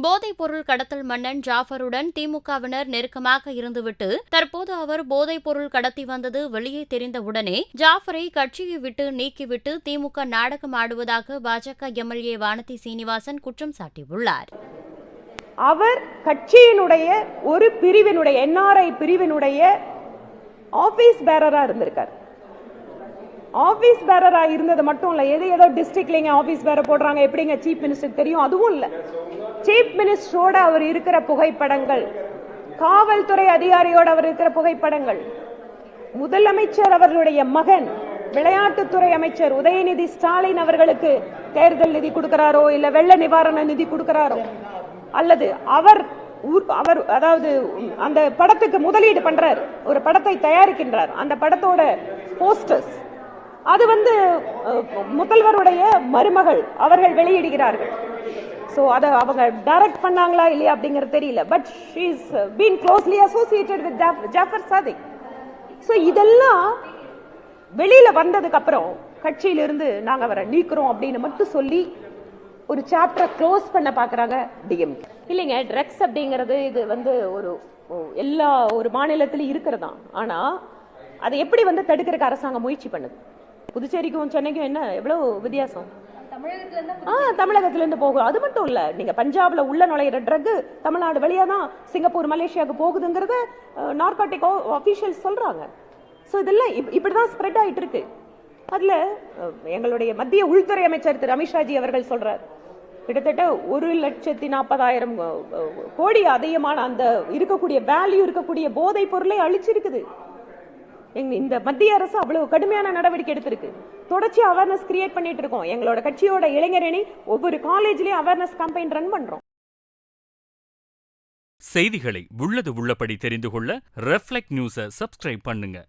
போதைப் பொருள் கடத்தல் மன்னன் ஜாஃபருடன் திமுகவினர் நெருக்கமாக இருந்துவிட்டு தற்போது அவர் போதைப் பொருள் கடத்தி வந்தது வெளியே தெரிந்தவுடனே ஜாஃபரை கட்சியை விட்டு நீக்கிவிட்டு திமுக நாடகம் ஆடுவதாக பாஜக எம்எல்ஏ வானதி சீனிவாசன் குற்றம் சாட்டியுள்ளார். அவர் கட்சியினுடைய ஒரு பிரிவினுடைய என்ஆர்ஐ பிரிவினுடைய ஆபீஸ் பேரரா இருந்திருக்கார். ஆபீஸ் பேரரா இருந்தது மட்டும் இல்ல, ஏதோ டிஸ்ட்ரிக்ட்ல ஆபீஸ் பேரர் போடுறாங்க, எப்படிங்க சீஃப் மினிஸ்டர் தெரியும்? அதுவும் இல்ல. சீஃப் மினிஸ்டரோட அவர் இருக்கிற புகைப்படங்கள், காவல்துறை அதிகாரியோட அவர் இருக்கிற புகைப்படங்கள், முதலமைச்சர் அவர்களுடைய மகன் விளையாட்டுத்துறை அமைச்சர் உதயநிதி ஸ்டாலின் அவர்களுக்கு தேர்தல் நிதி கொடுக்கிறாரோ இல்ல வெள்ள நிவாரண நிதி கொடுக்கிறாரோ அல்லது அவர் அதாவது அந்த படத்துக்கு முதலீடு பண்றார், ஒரு படத்தை தயாரிக்கின்றார், அந்த படத்தோட போஸ்டர்ஸ் அது முதல்வருடைய மருமகள் அவர்கள் வெளியிடுகிறார்கள். சோ அத அவங்க டைரக்ட் பண்ணாங்களா இல்லையா அப்படிங்கிறது தெரியல. But she is been closely associated with Jaffer Sadiq. So இதெல்லாம் வெளியில வந்ததுக்கு அப்புறம் கட்சியிலிருந்து நாங்க அவரை நீக்கிறோம் அப்படின்னு மட்டும் சொல்லி ஒரு சாப்டர் க்ளோஸ் பண்ண பாக்குறாங்க டிஎம். இல்லைங்க, ட்ரக்ஸ் அப்படிங்கிறது இது ஒரு எல்லா ஒரு மாநிலத்திலும் இருக்கிறதா. ஆனா அதை எப்படி தடுக்கிறதுக்கு அரசாங்கம் முயற்சி பண்ணுது? புதுச்சேரிக்கும் சென்னைக்கும் என்ன எவ்வளவு வித்தியாசம்? தமிழகத்துல இருந்து போகும். அது மட்டும் இல்ல, நீங்க பஞ்சாப்ல உள்ள நுழையிற ட்ரக் தமிழ்நாடு வழியா தான் சிங்கப்பூர் மலேசியாவுக்கு போகுதுங்கிறத நார்காட்டிக் ஆபீஷியல்ஸ் சொல்றாங்க. சோ இதெல்லாம் இப்படிதான் ஸ்ப்ரெட் ஆயிட்டு இருக்கு. அதுல எங்களுடைய மத்திய உள்துறை அமைச்சர் திரு அமித்ஷாஜி அவர்கள் சொல்றார், கிட்டத்தட்ட 1,40,000 கோடி அதிகமான அந்த இருக்கக்கூடிய வேல்யூ இருக்கக்கூடிய போதைப் பொருளை அழிச்சிருக்குது. இந்த மத்திய அரசு அவ்வளவு கடுமையான நடவடிக்கை எடுத்திருக்கு. தொடர்ச்சி அவேர்னஸ் கிரியேட் பண்ணிட்டு இருக்கோம். எங்களோட கட்சியோட இளைஞரணி ஒவ்வொரு காலேஜ்லயும் அவேர்னஸ் கேம்பெயின் ரன் பண்றோம். செய்திகளை உள்ளது உள்ளபடி தெரிந்து கொள்ள ரெஃப்ளெக்ட் நியூஸை சப்ஸ்கிரைப் பண்ணுங்க.